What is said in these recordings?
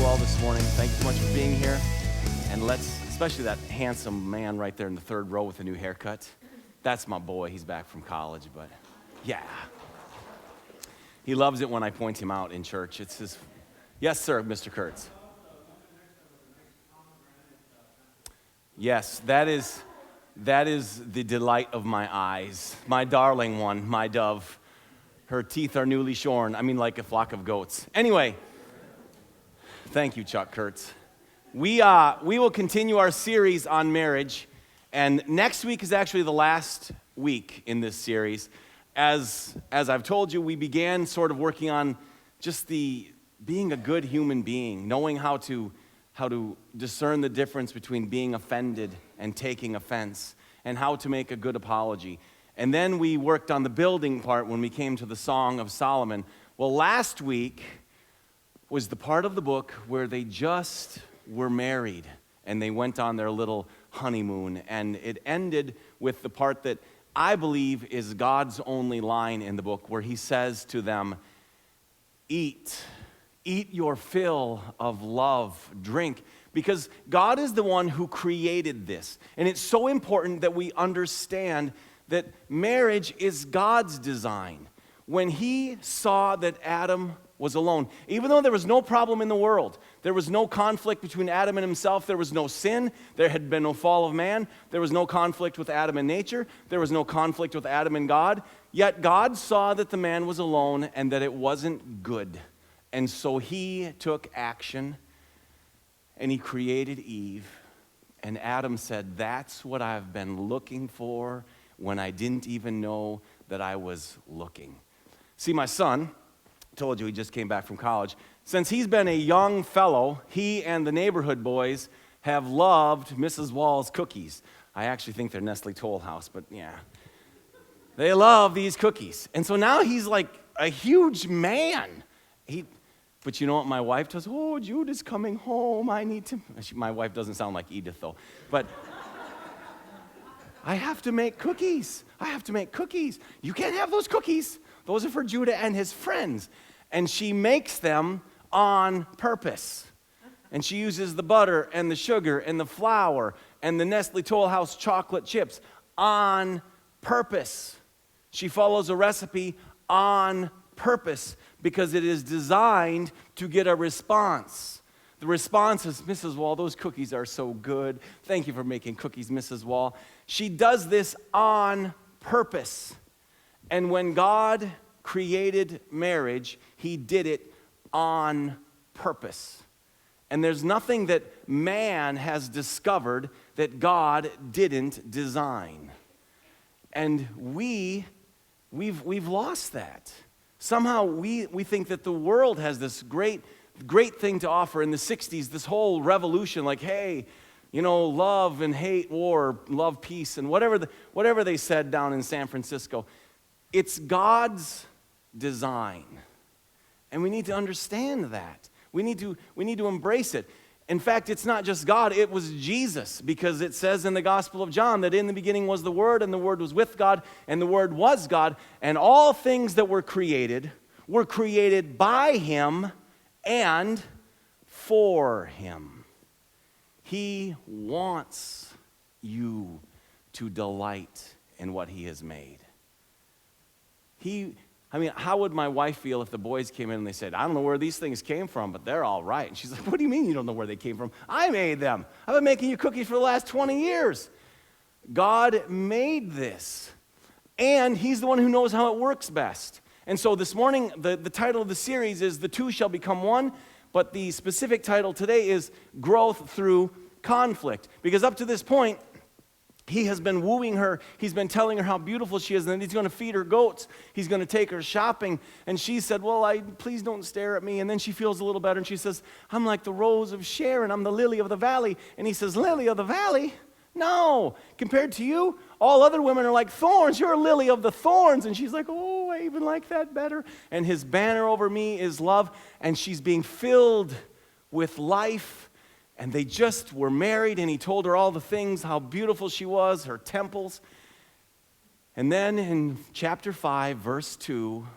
all this morning. Thank you so much for being here. And especially that handsome man right there in the third row with a new haircut. That's my boy. He's back from college, but yeah. He loves it when I point him out in church. It's his, yes, sir, Mr. Kurtz. Yes, that is the delight of my eyes. My darling one, my dove. Her teeth are newly shorn. I mean, like a flock of goats. Anyway, thank you, Chuck Kurtz. We will continue our series on marriage, and next week is actually the last week in this series. As I've told you, we began sort of working on just being a good human being, knowing how to discern the difference between being offended and taking offense, and how to make a good apology. And then we worked on the building part when we came to the Song of Solomon. Well, last week was the part of the book where they just were married and they went on their little honeymoon. And it ended with the part that I believe is God's only line in the book, where he says to them, eat your fill of love, drink. Because God is the one who created this. And it's so important that we understand that marriage is God's design. When he saw that Adam was alone, even though there was no problem in the world, there was no conflict between Adam and himself, there was no sin, there had been no fall of man, there was no conflict with Adam and nature, there was no conflict with Adam and God, yet God saw that the man was alone and that it wasn't good. And so he took action and he created Eve. And Adam said, that's what I've been looking for when I didn't even know that I was looking. See, my son, told you he just came back from college. Since he's been a young fellow, he and the neighborhood boys have loved Mrs. Wall's cookies. I actually think they're Nestle Toll House, but yeah. They love these cookies. And so now he's like a huge man. But you know what my wife does? Oh, Jude is coming home. My wife doesn't sound like Edith, though. But I have to make cookies. You can't have those cookies. Those are for Judah and his friends. And she makes them on purpose. And she uses the butter and the sugar and the flour and the Nestle Toll House chocolate chips on purpose. She follows a recipe on purpose because it is designed to get a response. The response is, Mrs. Wall, those cookies are so good. Thank you for making cookies, Mrs. Wall. She does this on purpose. And when God created marriage, he did it on purpose. And there's nothing that man has discovered that God didn't design. And we've lost that. Somehow we think that the world has this great thing to offer. In the 60s, this whole revolution, like, hey, love and hate war, love peace, and whatever they said down in San Francisco. It's God's design. And we need to understand that. We need to embrace it. In fact, it's not just God, it was Jesus, because it says in the Gospel of John that in the beginning was the Word, and the Word was with God, and the Word was God, and all things that were created by him and for him. He wants you to delight in what he has made. How would my wife feel if the boys came in and they said, I don't know where these things came from, but they're all right. And she's like, what do you mean you don't know where they came from? I made them. I've been making you cookies for the last 20 years. God made this. And he's the one who knows how it works best. And so this morning, the title of the series is The Two Shall Become One, but the specific title today is Growth Through Conflict. Because up to this point, he has been wooing her. He's been telling her how beautiful she is, and then he's going to feed her goats. He's going to take her shopping. And she said, please don't stare at me. And then she feels a little better, and she says, I'm like the rose of Sharon. I'm the lily of the valley. And he says, lily of the valley? No. Compared to you, all other women are like thorns. You're a lily of the thorns. And she's like, oh, I even like that better. And his banner over me is love. And she's being filled with life. And they just were married, and he told her all the things, how beautiful she was, her temples. And then in chapter 5, verse 2,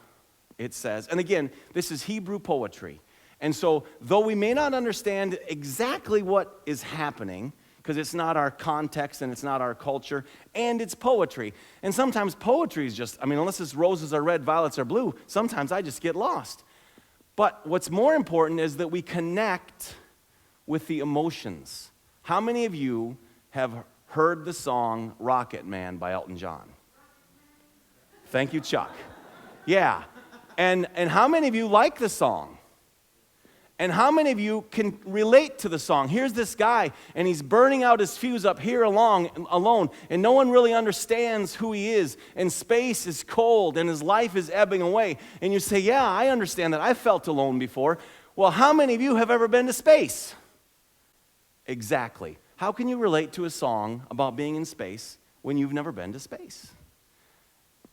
it says, and again, this is Hebrew poetry. And so, though we may not understand exactly what is happening, because it's not our context and it's not our culture, and it's poetry. And sometimes poetry is just, unless it's roses are red, violets are blue, sometimes I just get lost. But what's more important is that we connect with the emotions. How many of you have heard the song Rocket Man by Elton John? Thank you, Chuck. Yeah. And how many of you like the song? And how many of you can relate to the song? Here's this guy, and he's burning out his fuse up here alone, and no one really understands who he is, and space is cold, and his life is ebbing away. And you say, yeah, I understand that. I felt alone before. Well, how many of you have ever been to space? Exactly. How can you relate to a song about being in space when you've never been to space?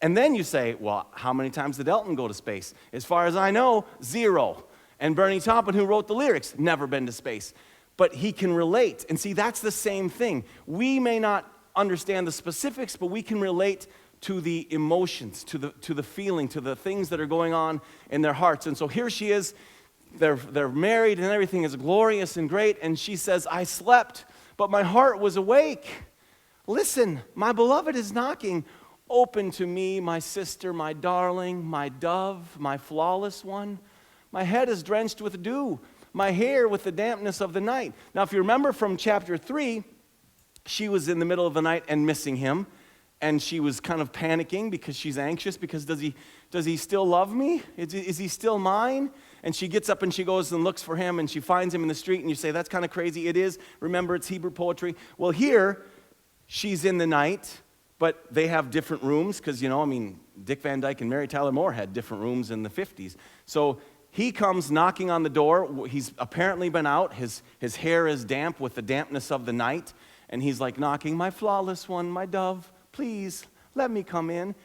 And then you say, well, how many times did Elton go to space? As far as I know, 0. And Bernie Taupin, who wrote the lyrics, never been to space. But he can relate. And see, that's the same thing. We may not understand the specifics, but we can relate to the emotions, to the feeling, to the things that are going on in their hearts. And so here she is. They're married and everything is glorious and great. And she says, I slept, but my heart was awake. Listen, my beloved is knocking. Open to me, my sister, my darling, my dove, my flawless one. My head is drenched with dew, my hair with the dampness of the night. Now, if you remember from chapter 3, she was in the middle of the night and missing him, and she was kind of panicking because she's anxious because does he still love me? Is he still mine? And she gets up and she goes and looks for him, and she finds him in the street, and you say, that's kind of crazy. It is. Remember, it's Hebrew poetry. Well, here, she's in the night, but they have different rooms because, Dick Van Dyke and Mary Tyler Moore had different rooms in the 50s. So he comes knocking on the door. He's apparently been out. His hair is damp with the dampness of the night. And he's like knocking, my flawless one, my dove, please let me come in.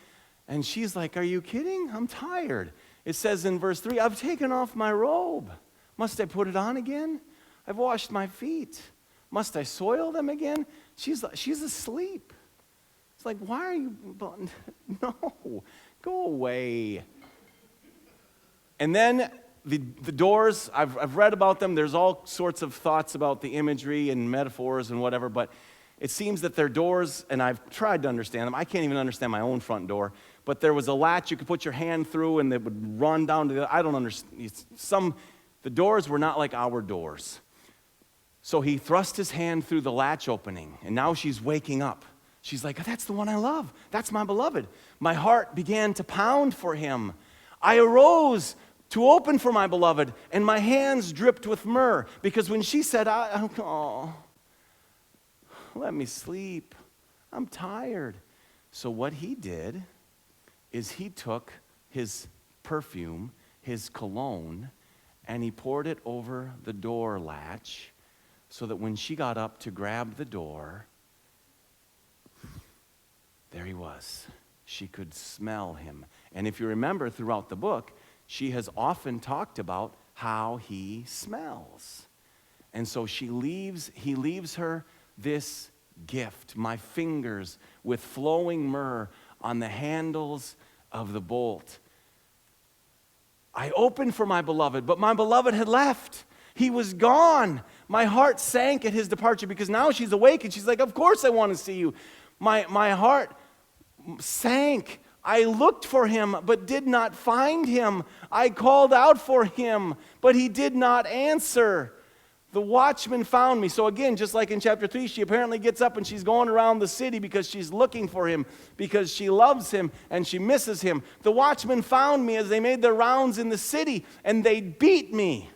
And she's like, are you kidding? I'm tired. It says in verse 3, I've taken off my robe. Must I put it on again? I've washed my feet. Must I soil them again? She's asleep. It's like, why are you? No, go away. And then the doors, I've read about them. There's all sorts of thoughts about the imagery and metaphors and whatever, but it seems that their doors, and I've tried to understand them. I can't even understand my own front door, but there was a latch you could put your hand through and it would run down to I don't understand. The doors were not like our doors. So he thrust his hand through the latch opening, and now she's waking up. She's like, that's the one I love. That's my beloved. My heart began to pound for him. I arose to open for my beloved, and my hands dripped with myrrh. Because when she said, oh, let me sleep. I'm tired. So what he did is he took his perfume, his cologne, and he poured it over the door latch so that when she got up to grab the door, there he was. She could smell him. And if you remember throughout the book, she has often talked about how he smells. And so he leaves her this gift, my fingers with flowing myrrh on the handles of the bolt. I opened for my beloved, but my beloved had left. He was gone. My heart sank at his departure because now she's awake and she's like, of course I want to see you. My heart sank. I looked for him, but did not find him. I called out for him, but he did not answer. The watchman found me. So again, just like in chapter 3, she apparently gets up and she's going around the city because she's looking for him, because she loves him and she misses him. The watchman found me as they made their rounds in the city, and they beat me,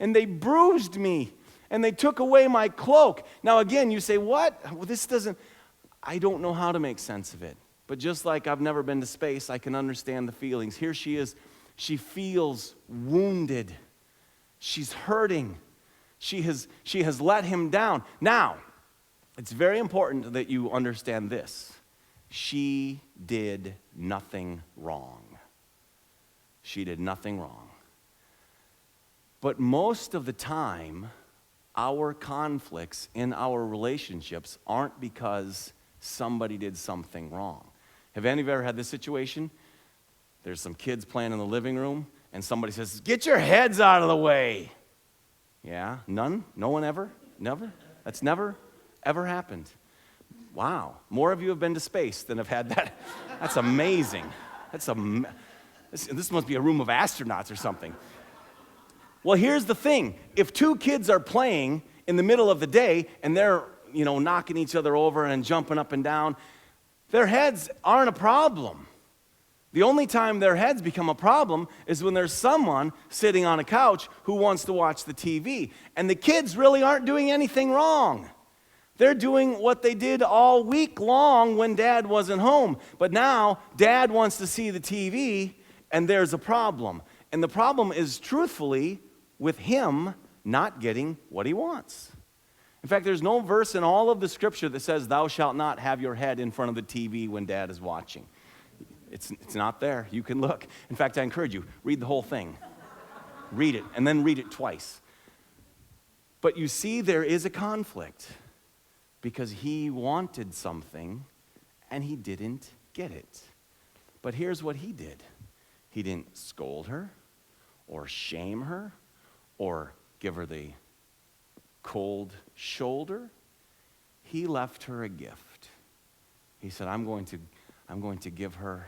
and they bruised me, and they took away my cloak. Now again, you say, what? Well, I don't know how to make sense of it. But just like I've never been to space, I can understand the feelings. Here she is. She feels wounded. She's hurting. She has let him down. Now, it's very important that you understand this. She did nothing wrong. She did nothing wrong. But most of the time, our conflicts in our relationships aren't because somebody did something wrong. Have any of you ever had this situation? There's some kids playing in the living room, and somebody says, get your heads out of the way. Yeah? None? No one ever? Never? That's never, ever happened. Wow. More of you have been to space than have had that. That's amazing. This must be a room of astronauts or something. Well, here's the thing. If two kids are playing in the middle of the day and they're, knocking each other over and jumping up and down, their heads aren't a problem. The only time their heads become a problem is when there's someone sitting on a couch who wants to watch the TV. And the kids really aren't doing anything wrong. They're doing what they did all week long when Dad wasn't home. But now Dad wants to see the TV, and there's a problem. And the problem is, truthfully, with him not getting what he wants. In fact, there's no verse in all of the scripture that says, thou shalt not have your head in front of the TV when Dad is watching. It's not there. You can look. In fact, I encourage you, read the whole thing. Read it, and then read it twice. But you see, there is a conflict because he wanted something and he didn't get it. But here's what he did. He didn't scold her or shame her or give her the cold shoulder. He left her a gift. He said, I'm going to give her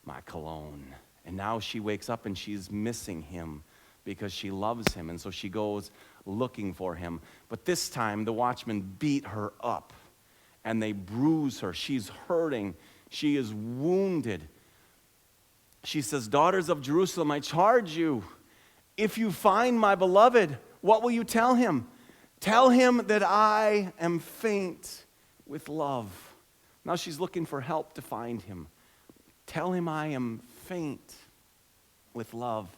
my cologne. And now she wakes up and she's missing him because she loves him. And so she goes looking for him. But this time the watchmen beat her up and they bruise her. She's hurting. She is wounded. She says, daughters of Jerusalem, I charge you, if you find my beloved, what will you tell him? Tell him that I am faint with love. Now she's looking for help to find him. Tell him I am faint with love.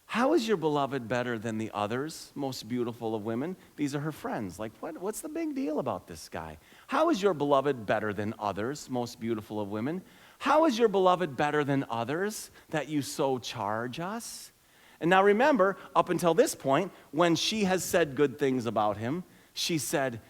How is your beloved better than the others, most beautiful of women? These are her friends. Like, what's the big deal about this guy? How is your beloved better than others, most beautiful of women? How is your beloved better than others that you so charge us? And now remember, up until this point, when she has said good things about him, she said,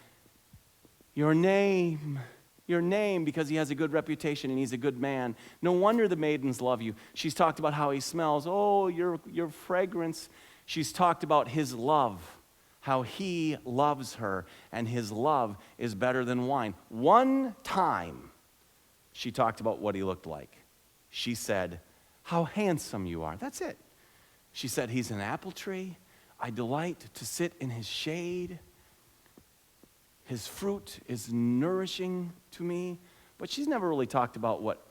your name, because he has a good reputation and he's a good man. No wonder the maidens love you. She's talked about how he smells. Oh, your fragrance. She's talked about his love, how he loves her, and his love is better than wine. One time, she talked about what he looked like. She said, how handsome you are. That's it. She said, he's an apple tree. I delight to sit in his shade. His fruit is nourishing to me. But she's never really talked about what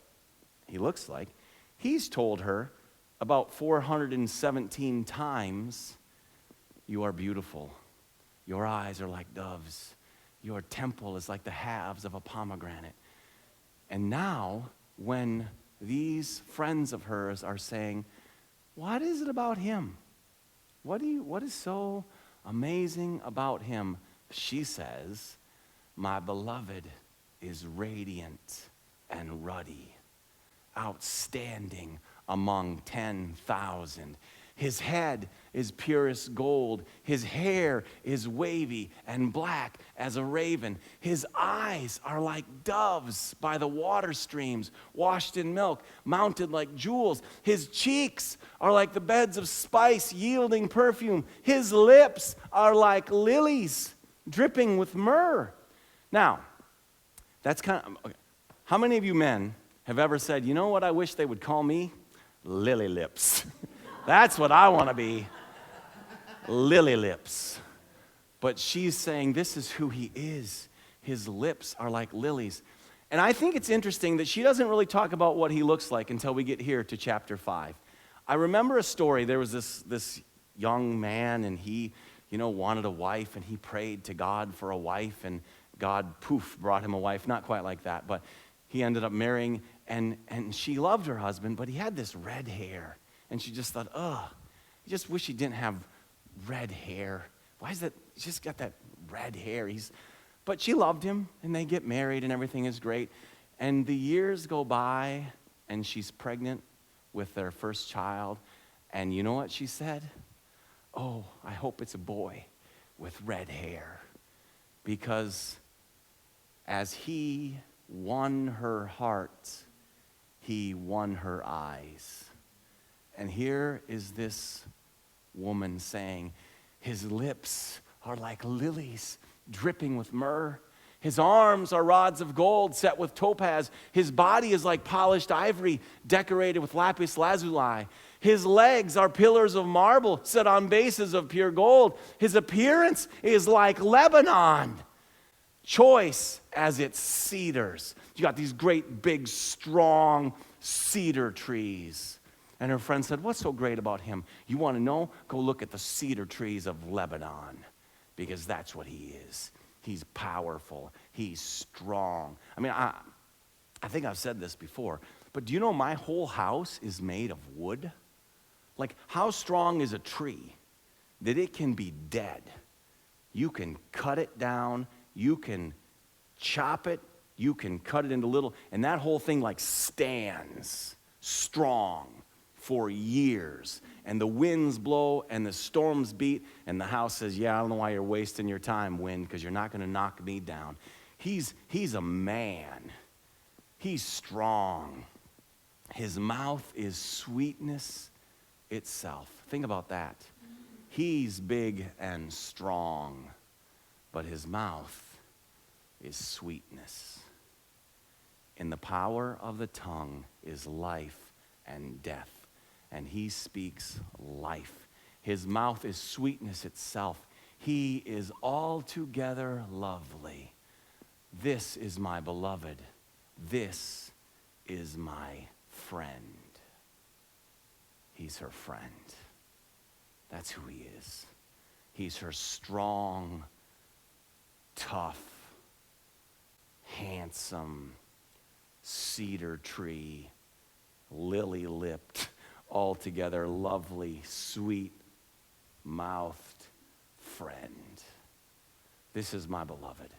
he looks like. He's told her about 417 times, you are beautiful. Your eyes are like doves. Your temple is like the halves of a pomegranate. And now, when these friends of hers are saying, what is it about him? What is so amazing about him? She says, my beloved is radiant and ruddy, outstanding among 10,000. His head is purest gold. His hair is wavy and black as a raven. His eyes are like doves by the water streams, washed in milk, mounted like jewels. His cheeks are like the beds of spice, yielding perfume. His lips are like lilies, dripping with myrrh. Now, that's okay. How many of you men have ever said, you know what I wish they would call me? Lily lips. That's what I want to be. Lily lips. But she's saying this is who he is. His lips are like lilies. And I think it's interesting that she doesn't really talk about what he looks like until we get here to chapter 5. I remember a story. There was this young man, and he, wanted a wife, and he prayed to God for a wife, and God, poof, brought him a wife. Not quite like that, but he ended up marrying, and she loved her husband, but he had this red hair. And she just thought, I just wish he didn't have red hair. Why is that? He's just got that red hair. But she loved him, and they get married, and everything is great. And the years go by, and she's pregnant with their first child. And you know what she said? Oh, I hope it's a boy with red hair. Because as he won her heart, he won her eyes. And here is this woman saying, His lips are like lilies dripping with myrrh. His arms are rods of gold set with topaz. His body is like polished ivory decorated with lapis lazuli. His legs are pillars of marble set on bases of pure gold. His appearance is like Lebanon, choice as its cedars. You got these great big strong cedar trees. And her friend said, what's so great about him? You want to know? Go look at the cedar trees of Lebanon, because that's what he is. He's powerful. He's strong. I mean, I think I've said this before, but do you know my whole house is made of wood? Like, how strong is a tree that it can be dead? You can cut it down, you can chop it, you can cut it into little, and that whole thing like stands strong for years. And the winds blow and the storms beat, and the house says, yeah, I don't know why you're wasting your time, wind, because you're not going to knock me down. He's a man. He's strong. His mouth is sweetness itself. Think about that. He's big and strong, but his mouth is sweetness. In the power of the tongue is life and death, and he speaks life. His mouth is sweetness itself. He is altogether lovely. This is my beloved. This is my friend. He's her friend. That's who he is. He's her strong, tough, handsome, cedar tree, lily-lipped, altogether lovely, sweet-mouthed friend. This is my beloved.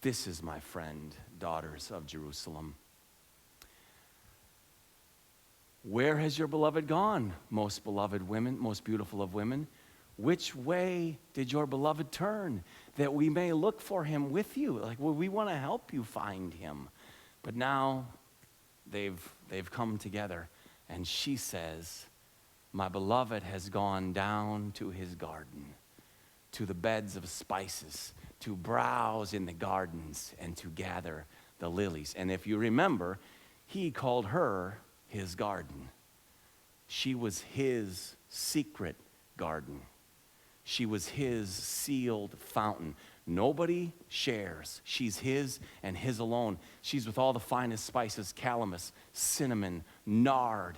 This is my friend, daughters of Jerusalem. Where has your beloved gone, most beloved women, most beautiful of women? Which way did your beloved turn, that we may look for him with you? Like, well, we want to help you find him. But now they've come together, and she says, my beloved has gone down to his garden, to the beds of spices, to browse in the gardens and to gather the lilies. And if you remember, he called her his garden. She was his secret garden. She was his sealed fountain. Nobody shares. She's his and his alone. She's with all the finest spices, calamus, cinnamon, nard.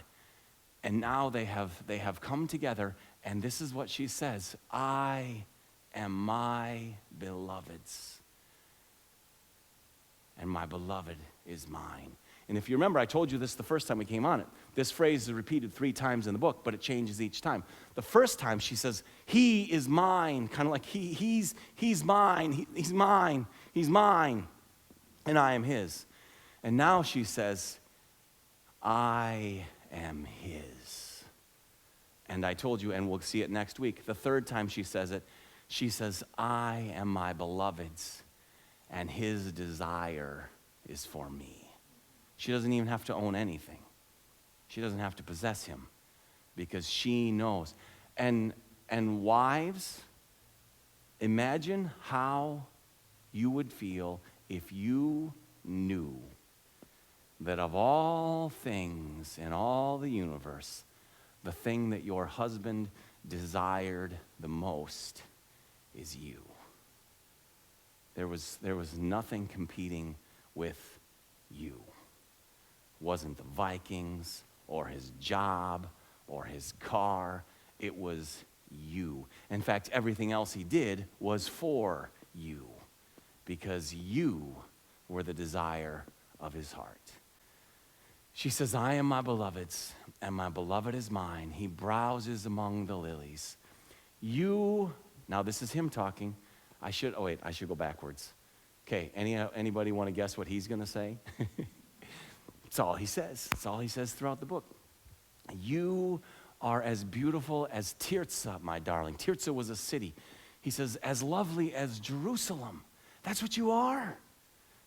And now they have come together, and this is what she says: I am my beloved's, and my beloved is mine. And if you remember, I told you this the first time we came on it. This phrase is repeated 3 times in the book, but it changes each time. The first time she says, he is mine, kind of like he's mine, he's mine, he's mine, and I am his. And now she says, I am his. And I told you, and we'll see it next week, the third time she says it, she says, I am my beloved's, and his desire is for me. She doesn't even have to own anything. She doesn't have to possess him, because she knows. And wives, imagine how you would feel if you knew that of all things in all the universe, the thing that your husband desired the most is you. There was nothing competing with you. Wasn't the Vikings or his job or his car. It was you. In fact, everything else he did was for you, because you were the desire of his heart. She says, I am my beloved's, and my beloved is mine. He browses among the lilies. You, now this is him talking. I should go backwards. Okay, anybody want to guess what he's going to say? It's all he says. It's all he says throughout the book. You are as beautiful as Tirzah, my darling. Tirzah was a city. He says, as lovely as Jerusalem. That's what you are.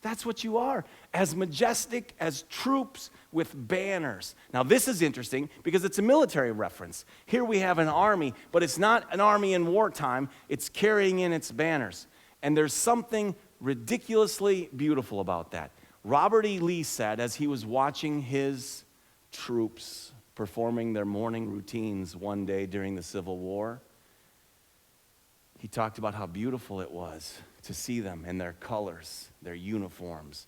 That's what you are, as majestic as troops with banners. Now, this is interesting because it's a military reference. Here we have an army, but it's not an army in wartime. It's carrying in its banners. And there's something ridiculously beautiful about that. Robert E. Lee said, as he was watching his troops performing their morning routines one day during the Civil War, he talked about how beautiful it was to see them in their colors, their uniforms,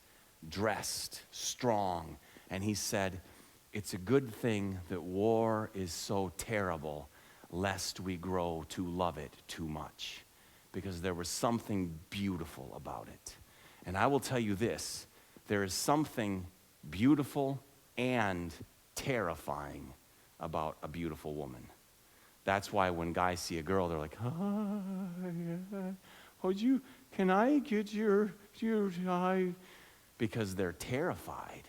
dressed, strong. And he said, it's a good thing that war is so terrible, lest we grow to love it too much. Because there was something beautiful about it. And I will tell you this, there is something beautiful and terrifying about a beautiful woman. That's why when guys see a girl, they're like, can I get your eye? Because they're terrified.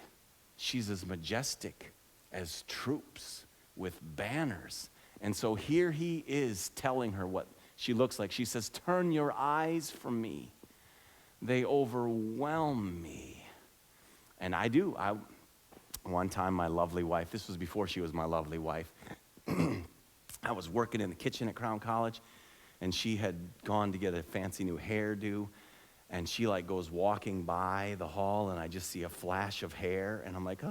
She's as majestic as troops with banners. And so here he is telling her what she looks like. She says, turn your eyes from me. They overwhelm me. And I do. One time my lovely wife, this was before she was my lovely wife, I was working in the kitchen at Crown College, and she had gone to get a fancy new hairdo, and she like goes walking by the hall, and I just see a flash of hair, and I'm like,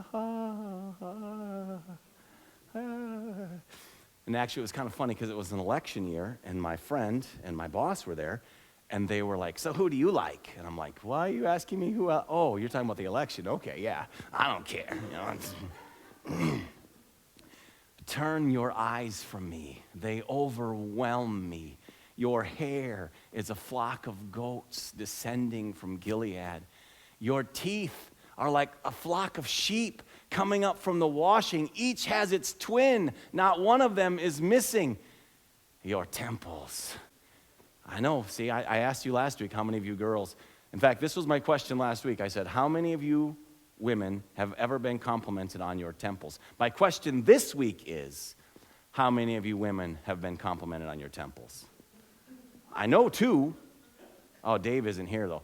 And actually it was kind of funny because it was an election year, and my friend and my boss were there, and they were like, so who do you like? And I'm like, why are you asking me who? Oh, you're talking about the election. Okay, yeah, I don't care. Turn your eyes from me. They overwhelm me. Your hair is a flock of goats descending from Gilead. Your teeth are like a flock of sheep coming up from the washing. Each has its twin. Not one of them is missing. Your temples. I know. See, I asked you last week how many of you girls. In fact, this was my question last week. I said, how many of you women have ever been complimented on your temples? My question this week is, how many of you women have been complimented on your temples? I know two. Oh, Dave isn't here though.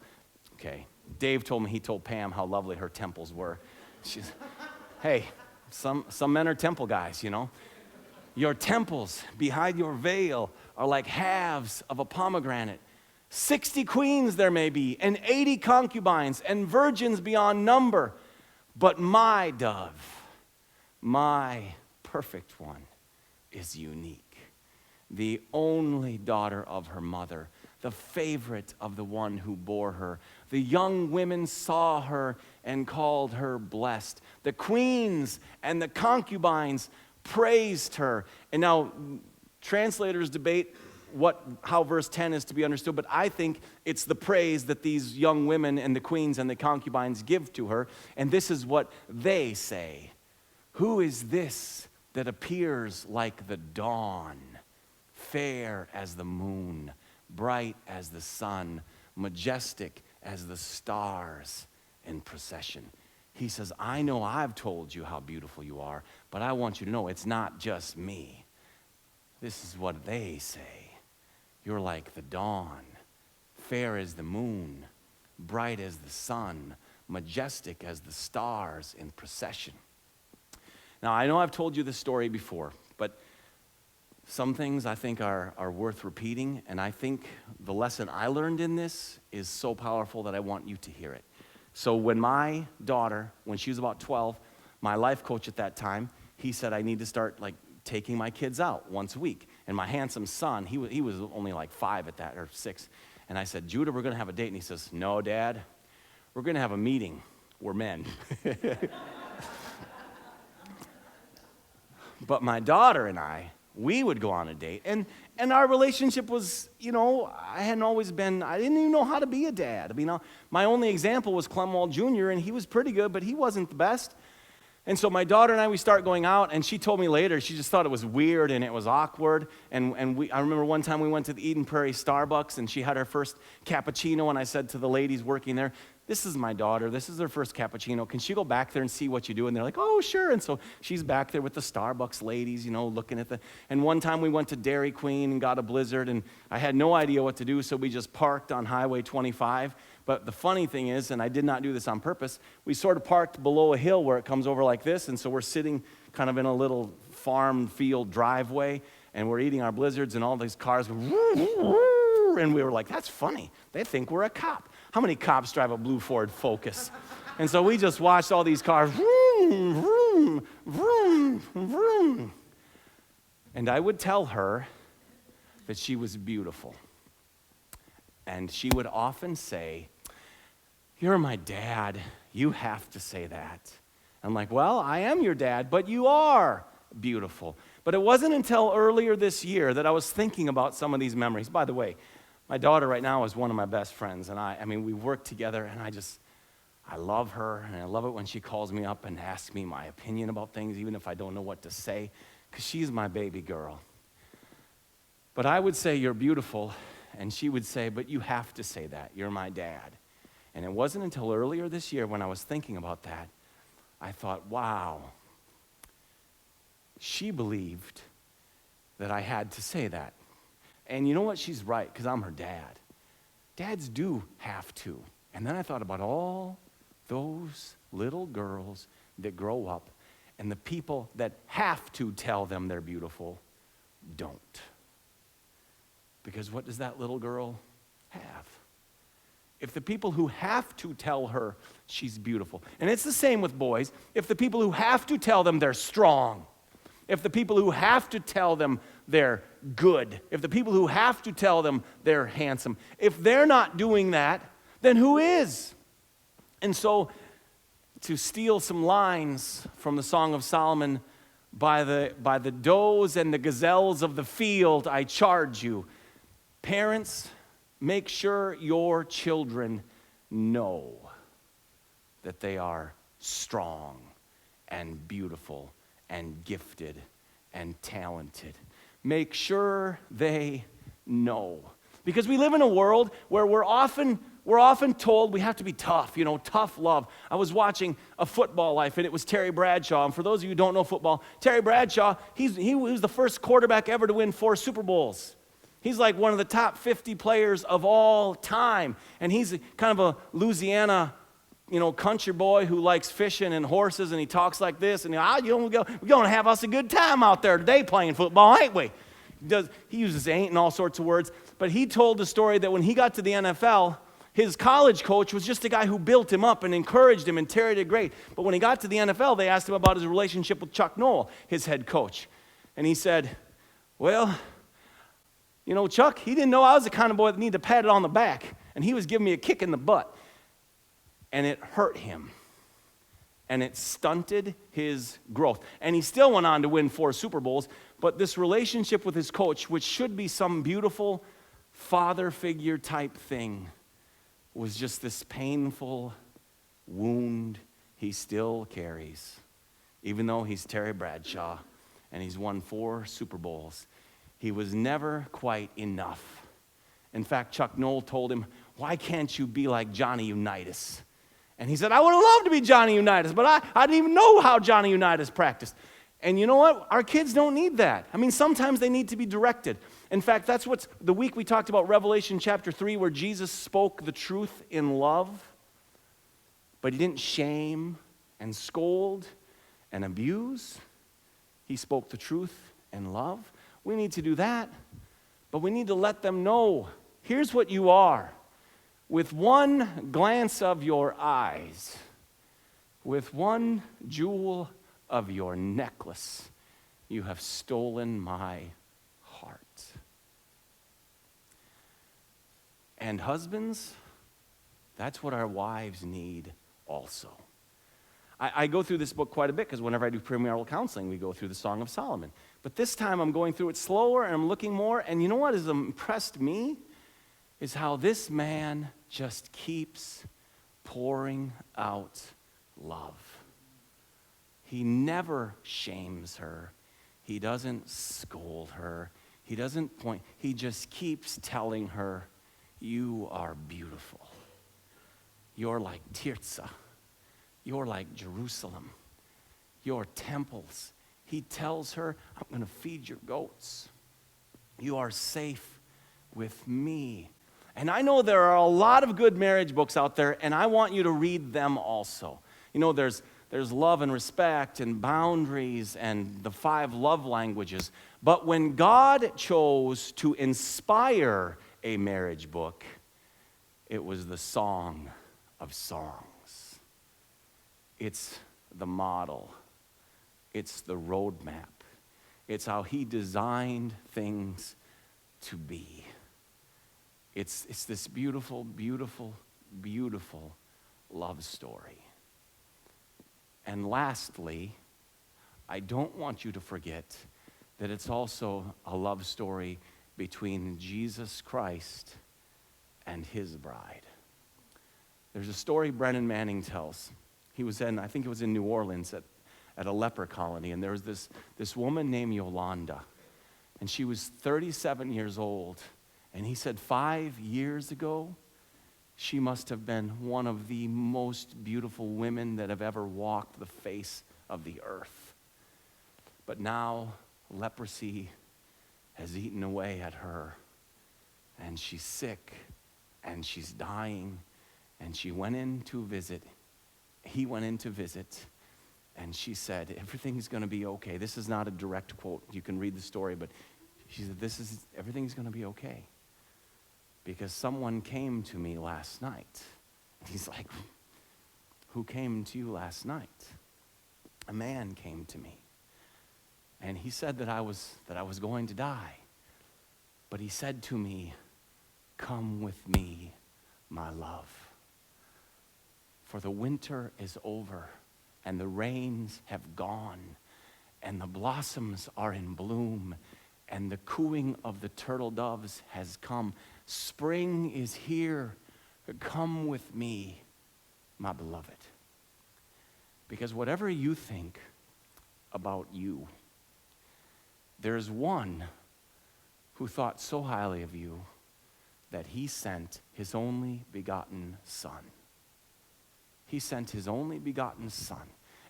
Okay. Dave told me he told Pam how lovely her temples were. Hey, some men are temple guys, you know. Your temples behind your veil are like halves of a pomegranate. 60 queens there may be, and 80 concubines, and virgins beyond number. But my dove, my perfect one, is unique. The only daughter of her mother, the favorite of the one who bore her. The young women saw her and called her blessed. The queens and the concubines praised her. And now, translators debate how verse 10 is to be understood, but I think it's the praise that these young women and the queens and the concubines give to her. And this is what they say. Who is this that appears like the dawn, fair as the moon, bright as the sun, majestic as the stars in procession? He says, I know I've told you how beautiful you are, but I want you to know it's not just me. This is what they say. You're like the dawn, fair as the moon, bright as the sun, majestic as the stars in procession. Now, I know I've told you this story before, but some things I think are worth repeating, and I think the lesson I learned in this is so powerful that I want you to hear it. So when my daughter, when she was about 12, my life coach at that time, he said I need to start taking my kids out once a week. And my handsome son, he was only like 5 at that, or 6. And I said, Judah, we're going to have a date. And he says, no, Dad, we're going to have a meeting. We're men. But my daughter and I, we would go on a date. And our relationship was, I didn't even know how to be a dad. My only example was Clemwell Jr., and he was pretty good, but he wasn't the best. And so my daughter and I, we start going out, and she told me later, she just thought it was weird and it was awkward. I remember one time we went to the Eden Prairie Starbucks, and she had her first cappuccino, and I said to the ladies working there, this is my daughter. This is her first cappuccino. Can she go back there and see what you do? And they're like, oh, sure. And so she's back there with the Starbucks ladies, looking at and one time we went to Dairy Queen and got a Blizzard, and I had no idea what to do, so we just parked on Highway 25. But the funny thing is, and I did not do this on purpose, we sort of parked below a hill where it comes over like this, and so we're sitting kind of in a little farm field driveway, and we're eating our Blizzards, and all these cars go, and we were like, that's funny. They think we're a cop. How many cops drive a blue Ford Focus? And so we just watched all these cars, vroom, vroom, vroom, vroom. And I would tell her that she was beautiful. And she would often say, you're my dad. You have to say that. I'm like, well, I am your dad, but you are beautiful. But it wasn't until earlier this year that I was thinking about some of these memories. By the way, my daughter right now is one of my best friends, and I mean, we work together, and I love her, and I love it when she calls me up and asks me my opinion about things, even if I don't know what to say, because she's my baby girl. But I would say, you're beautiful, and she would say, but you have to say that. You're my dad. And it wasn't until earlier this year when I was thinking about that, I thought, wow, she believed that I had to say that. And you know what? She's right, because I'm her dad. Dads do have to. And then I thought about all those little girls that grow up, and the people that have to tell them they're beautiful don't. Because what does that little girl have? If the people who have to tell her she's beautiful, and it's the same with boys, if the people who have to tell them they're strong, if the people who have to tell them they're good, if the people who have to tell them they're handsome, if they're not doing that, then who is? And so, to steal some lines from the Song of Solomon, by the does and the gazelles of the field, I charge you. Parents, make sure your children know that they are strong and beautiful and gifted and talented. Make sure they know. Because we live in a world where we're often told we have to be tough, tough love. I was watching A Football Life, and it was Terry Bradshaw. And for those of you who don't know football, Terry Bradshaw, he was the first quarterback ever to win 4 Super Bowls. He's like one of the top 50 players of all time. And he's kind of a Louisiana, country boy who likes fishing and horses, and he talks like this, and we're going to have us a good time out there today playing football, ain't we? He uses ain't and all sorts of words, but he told the story that when he got to the NFL, his college coach was just a guy who built him up and encouraged him, and Terry did great. But when he got to the NFL, they asked him about his relationship with Chuck Noll, his head coach. And he said, well, Chuck, he didn't know I was the kind of boy that needed to pat it on the back, and he was giving me a kick in the butt. And it hurt him, and it stunted his growth. And he still went on to win 4 Super Bowls, but this relationship with his coach, which should be some beautiful father figure type thing, was just this painful wound he still carries, even though he's Terry Bradshaw and he's won 4 Super Bowls. He was never quite enough. In fact, Chuck Noll told him, why can't you be like Johnny Unitas? And he said, I would have loved to be Johnny Unitas, but I didn't even know how Johnny Unitas practiced. And you know what? Our kids don't need that. I mean, sometimes they need to be directed. In fact, that's what's the week we talked about Revelation chapter 3, where Jesus spoke the truth in love, but he didn't shame and scold and abuse. He spoke the truth in love. We need to do that, but we need to let them know, here's what you are. With one glance of your eyes, with one jewel of your necklace, you have stolen my heart. And husbands, that's what our wives need also. I go through this book quite a bit because whenever I do premarital counseling, we go through the Song of Solomon. But this time I'm going through it slower and I'm looking more, and you know what has impressed me? Is how this man just keeps pouring out love. He never shames her. He doesn't scold her. He doesn't point. He just keeps telling her, you are beautiful. You're like Tirzah. You're like Jerusalem. Your temples. He tells her, I'm going to feed your goats. You are safe with me. And I know there are a lot of good marriage books out there, and I want you to read them also. You know, there's love and respect and boundaries and the 5 love languages. But when God chose to inspire a marriage book, it was the Song of Songs. It's the model. It's the roadmap. It's how he designed things to be. It's this beautiful, beautiful, beautiful love story. And lastly, I don't want you to forget that it's also a love story between Jesus Christ and his bride. There's a story Brennan Manning tells. He was I think it was in New Orleans at a leper colony, and there was this woman named Yolanda, and she was 37 years old, and he said 5 years ago, she must have been one of the most beautiful women that have ever walked the face of the earth. But now leprosy has eaten away at her, and she's sick, and she's dying, and she went in to visit. He went in to visit, and she said, everything's going to be okay. This is not a direct quote. You can read the story, but she said, everything's going to be okay. Because someone came to me last night. And he's like, who came to you last night? A man came to me. And he said that I was going to die. But he said to me, come with me, my love. For the winter is over, and the rains have gone, and the blossoms are in bloom, and the cooing of the turtle doves has come. Spring is here. Come with me, my beloved. Because whatever you think about you, there's one who thought so highly of you that he sent his only begotten Son. He sent his only begotten Son.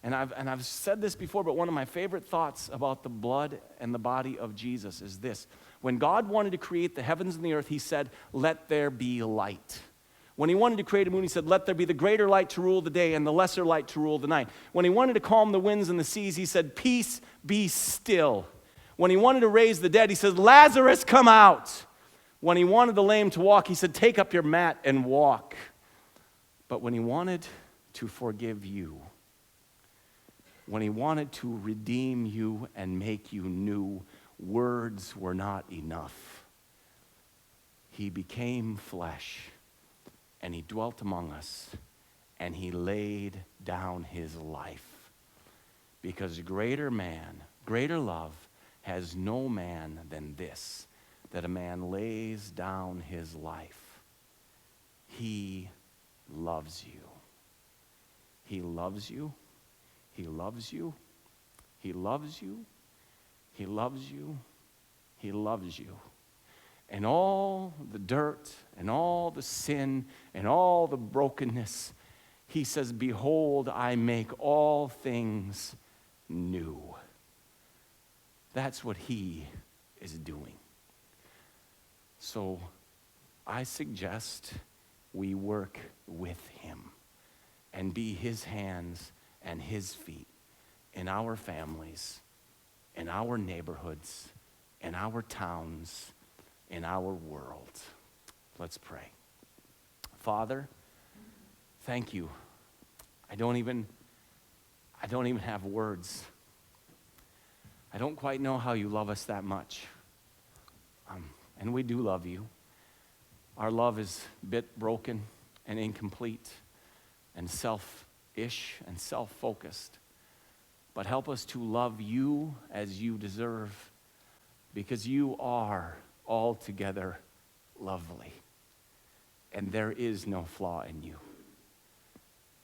And I've said this before, but one of my favorite thoughts about the blood and the body of Jesus is this. When God wanted to create the heavens and the earth, he said, let there be light. When he wanted to create a moon, he said, let there be the greater light to rule the day and the lesser light to rule the night. When he wanted to calm the winds and the seas, he said, peace, be still. When he wanted to raise the dead, he said, Lazarus, come out. When he wanted the lame to walk, he said, take up your mat and walk. But when he wanted to forgive you, when he wanted to redeem you and make you new, words were not enough. He became flesh, and he dwelt among us, and he laid down his life. Because greater love has no man than this, that a man lays down his life. He loves you. He loves you. He loves you. He loves you. He loves you. He loves you. And all the dirt and all the sin and all the brokenness, he says, behold, I make all things new. That's what he is doing. So I suggest we work with him and be his hands and his feet in our families, in our neighborhoods, in our towns, in our world. Let's pray. Father, thank you. I don't even have words. I don't quite know how you love us that much. And we do love you. Our love is a bit broken and incomplete and selfish and self-focused. But help us to love you as you deserve, because you are altogether lovely, and there is no flaw in you.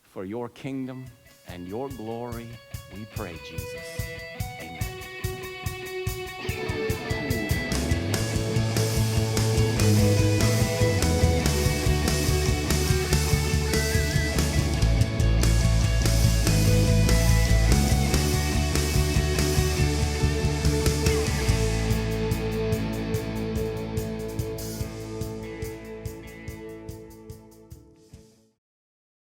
For your kingdom and your glory, we pray, Jesus.